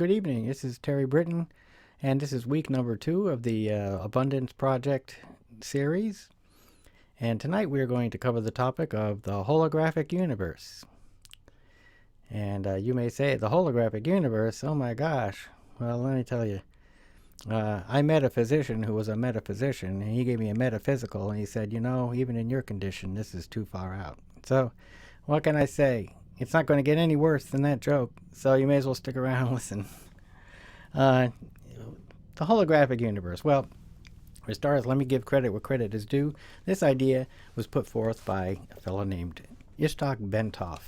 Good evening. This is Terry Britton, and this is week number 2 of the Abundance Project series. And tonight we are going to cover the topic of the holographic universe. And you may say, the holographic universe, oh my gosh. Well, let me tell you. I met a physician who was a metaphysician, and he gave me a metaphysical, and he said, even in your condition, this is too far out. So, what can I say? It's not going to get any worse than that joke, so you may as well stick around and listen. The holographic universe. Well, for starters, let me give credit where credit is due. This idea was put forth by a fellow named Ishtok Bentov,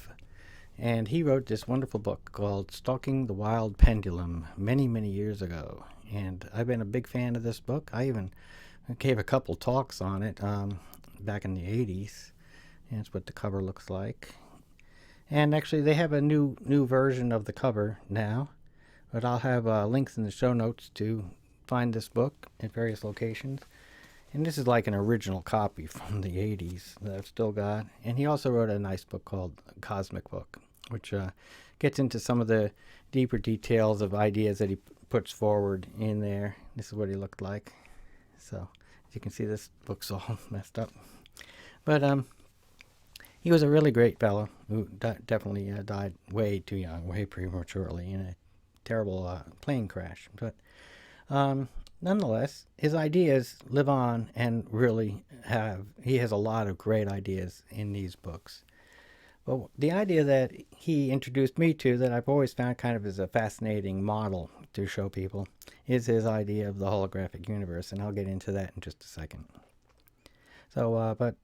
and he wrote this wonderful book called Stalking the Wild Pendulum many, many years ago. And I've been a big fan of this book. I even gave a couple talks on it back in the 80s. And that's what the cover looks like. And actually, they have a new version of the cover now. But I'll have links in the show notes to find this book at various locations. And this is like an original copy from the 80s that I've still got. And he also wrote a nice book called Cosmic Book, which gets into some of the deeper details of ideas that he puts forward in there. This is what he looked like. So, as you can see, this book's all messed up. But he was a really great fellow who definitely died way too young, way prematurely in a terrible plane crash. But nonetheless, his ideas live on and really he has a lot of great ideas in these books. But the idea that he introduced me to, that I've always found kind of as a fascinating model to show people, is his idea of the holographic universe, and I'll get into that in just a second. So, but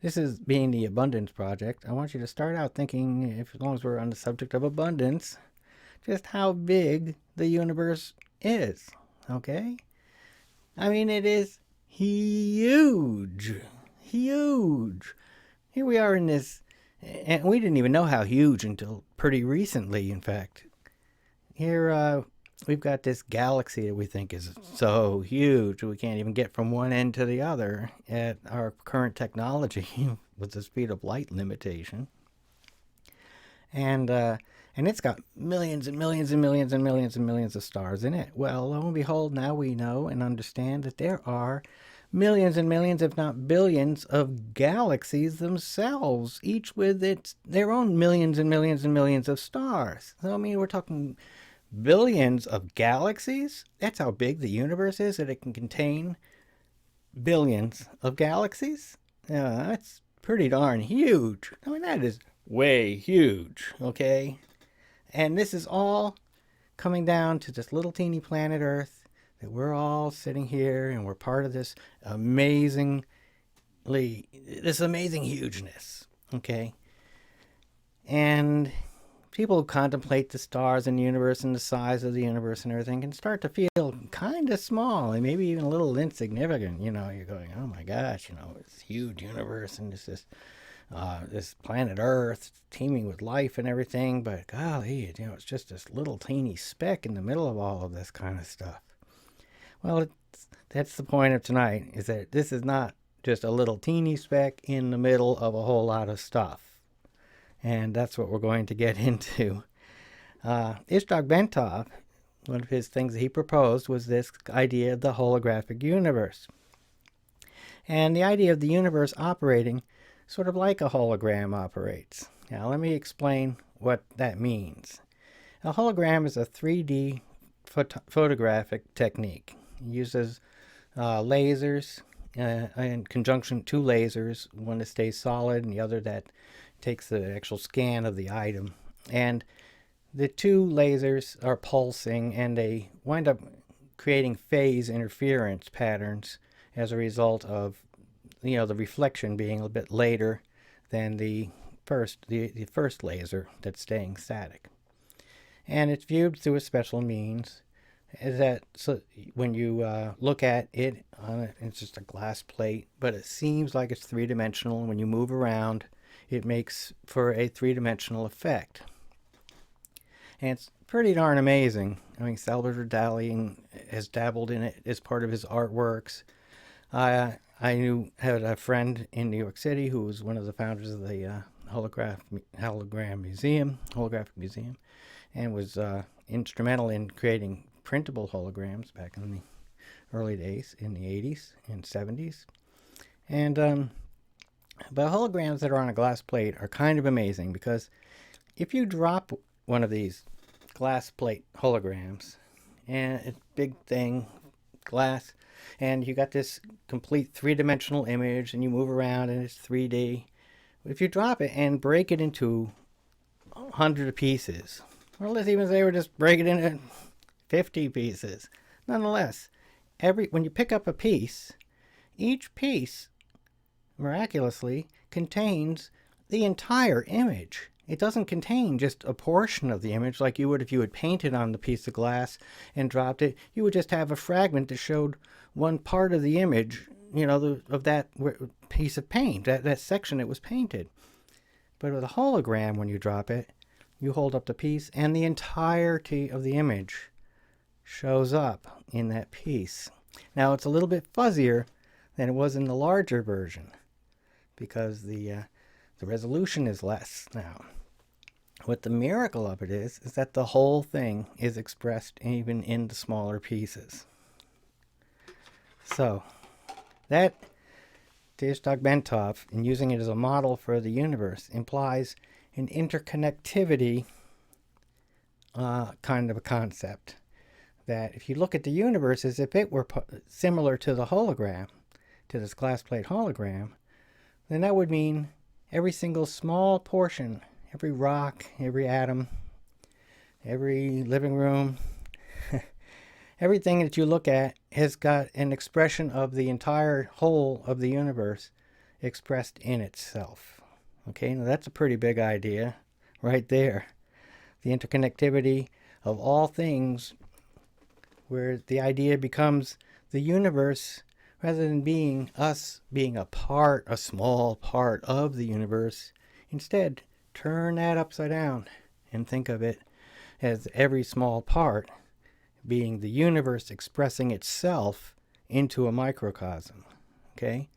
this is being the Abundance Project. I want you to start out thinking, as long as we're on the subject of abundance, just how big the universe is, okay? I mean, it is huge, huge. Here we are in this, and we didn't even know how huge until pretty recently, in fact. Here, we've got this galaxy that we think is so huge we can't even get from one end to the other at our current technology with the speed of light limitation. And it's got millions and millions and millions and millions and millions of stars in it. Well, lo and behold, now we know and understand that there are millions and millions, if not billions, of galaxies themselves, each with their own millions and millions and millions of stars. So, I mean, we're talking billions of galaxies. That's how big the universe is, that it can contain billions of galaxies. That's pretty darn huge. I mean, that is way huge, okay? And this is all coming down to this little teeny planet Earth, that we're all sitting here and we're part of this amazing hugeness, okay? And people who contemplate the stars and the universe and the size of the universe and everything can start to feel kind of small and maybe even a little insignificant. You're going, oh my gosh, it's a huge universe and this planet Earth teeming with life and everything, but golly, it's just this little teeny speck in the middle of all of this kind of stuff. Well, that's the point of tonight, is that this is not just a little teeny speck in the middle of a whole lot of stuff. And that's what we're going to get into. Ishtok Bentov, one of his things that he proposed was this idea of the holographic universe. And the idea of the universe operating sort of like a hologram operates. Now, let me explain what that means. A hologram is a 3D photographic technique. It uses lasers in conjunction, two lasers, one that stays solid and the other that takes the actual scan of the item. And the two lasers are pulsing, and they wind up creating phase interference patterns as a result of the reflection being a little bit later than the first laser that's staying static. And it's viewed through a special means. So when you look at it, it's just a glass plate, but it seems like it's three-dimensional. And when you move around, it makes for a three-dimensional effect. And it's pretty darn amazing. I mean, Salvador Dali has dabbled in it as part of his artworks. I had a friend in New York City who was one of the founders of the Holographic Museum. and was instrumental in creating printable holograms back in the early days, in the 80s and 70s. And but holograms that are on a glass plate are kind of amazing, because if you drop one of these glass plate holograms, and it's a big thing, glass, and you got this complete three-dimensional image, and you move around and it's 3D. If you drop it and break it into 100 pieces, or let's even say we're just break it into 50 pieces, nonetheless, when you pick up a piece, each piece miraculously contains the entire image. It doesn't contain just a portion of the image like you would if you had painted on the piece of glass and dropped it. You would just have a fragment that showed one part of the image, of that piece of paint, that section that was painted. But with a hologram, when you drop it, you hold up the piece and the entirety of the image shows up in that piece. Now, it's a little bit fuzzier than it was in the larger version, because the resolution is less now. What the miracle of it is that the whole thing is expressed even in the smaller pieces. So, that Bentov, in using it as a model for the universe, implies an interconnectivity kind of a concept. That if you look at the universe as if it were similar to the hologram, to this glass plate hologram, then that would mean every single small portion, every rock, every atom, every living room, everything that you look at has got an expression of the entire whole of the universe expressed in itself. Okay, now that's a pretty big idea right there. The interconnectivity of all things, where the idea becomes the universe, rather than being us being a small part of the universe. Instead, turn that upside down and think of it as every small part being the universe expressing itself into a microcosm. Okay?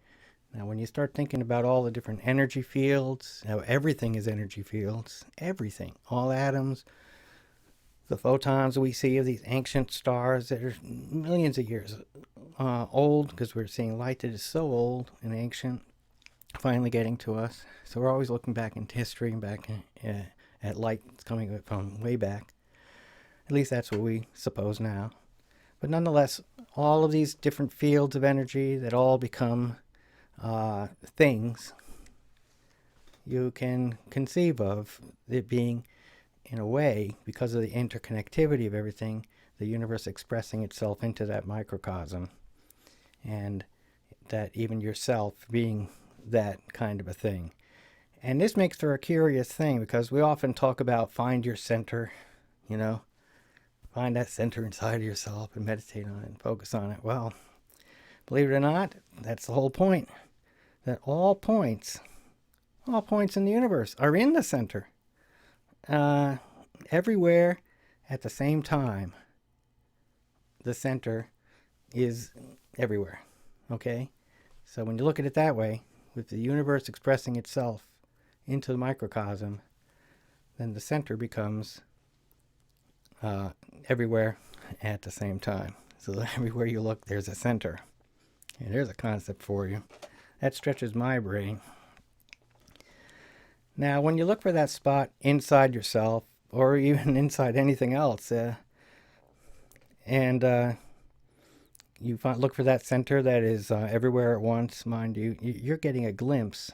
Now, when you start thinking about all the different energy fields, how everything is energy fields, everything, all atoms, the photons we see of these ancient stars that are millions of years old, because we're seeing light that is so old and ancient finally getting to us. So we're always looking back into history and back at light that's coming from way back. At least that's what we suppose now. But nonetheless, all of these different fields of energy that all become things, you can conceive of it being, in a way, because of the interconnectivity of everything, the universe expressing itself into that microcosm, and that even yourself being that kind of a thing. And this makes for a curious thing, because we often talk about find your center, find that center inside of yourself and meditate on it and focus on it. Well, believe it or not, that's the whole point. That all points in the universe are in the center. Everywhere at the same time. The center is everywhere. Okay? So when you look at it that way, with the universe expressing itself into the microcosm, then the center becomes everywhere at the same time. So everywhere you look, there's a center. And there's a concept for you. That stretches my brain. Now, when you look for that spot inside yourself, or even inside anything else, and you look for that center that is everywhere at once, mind you, you're getting a glimpse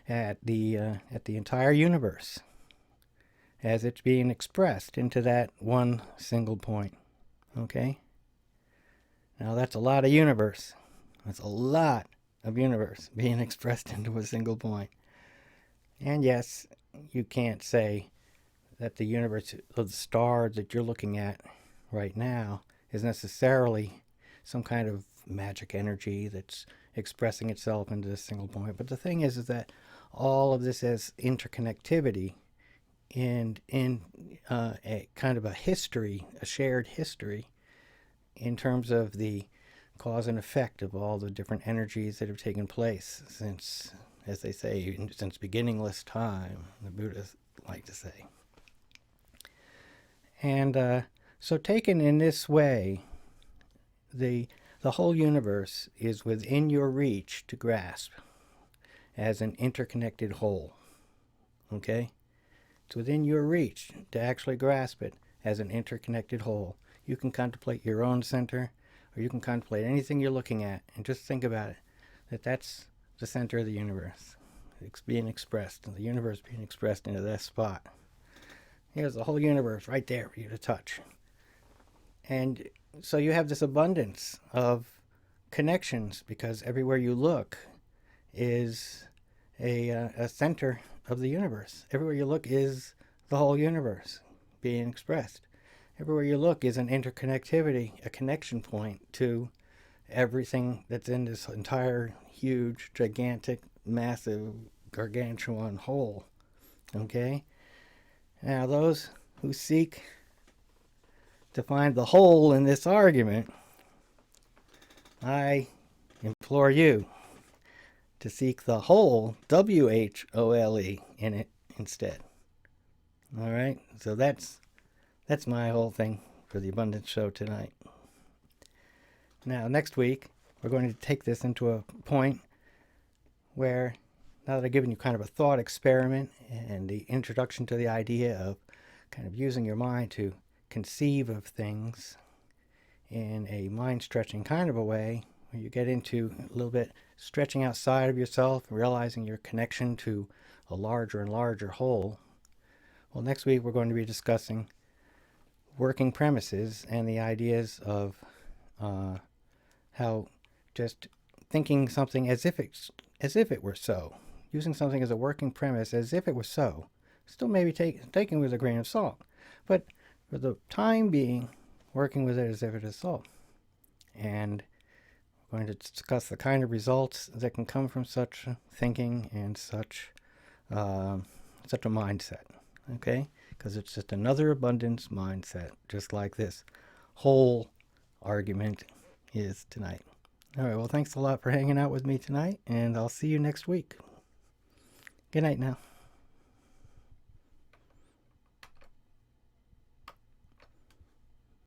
at the entire universe as it's being expressed into that one single point. Okay? Now that's a lot of universe. That's a lot of universe being expressed into a single point. And yes, you can't say that the universe of the stars that you're looking at right now is necessarily some kind of magic energy that's expressing itself into this single point. But the thing is that all of this has interconnectivity and in a kind of a history, a shared history, in terms of the cause and effect of all the different energies that have taken place since, as they say, since beginningless time, the Buddhists like to say. And so taken in this way, the whole universe is within your reach to grasp as an interconnected whole. Okay? It's within your reach to actually grasp it as an interconnected whole. You can contemplate your own center, or you can contemplate anything you're looking at, and just think about it, that's the center of the universe. It's being expressed, and the universe being expressed into that spot. Here's the whole universe right there for you to touch. And so you have this abundance of connections, because everywhere you look is a center of the universe. Everywhere you look is the whole universe being expressed. Everywhere you look is an interconnectivity, a connection point to everything that's in this entire huge, gigantic, massive, gargantuan whole. Okay? Now, those who seek to find the whole in this argument, I implore you to seek the whole, W-H-O-L-E, in it instead. All right? So that's my whole thing for the Abundance Show tonight. Now, next week, we're going to take this into a point where, now that I've given you kind of a thought experiment and the introduction to the idea of kind of using your mind to conceive of things in a mind-stretching kind of a way, where you get into a little bit stretching outside of yourself, realizing your connection to a larger and larger whole. Well, next week we're going to be discussing working premises and the ideas of how just thinking something as if it were so, using something as a working premise as if it were so, still maybe taken with a grain of salt, but for the time being, working with it as if it is so. And we're going to discuss the kind of results that can come from such thinking and such a mindset. Okay? Because it's just another abundance mindset, just like this whole argument is tonight. All right, well, thanks a lot for hanging out with me tonight, and I'll see you next week. Good night now.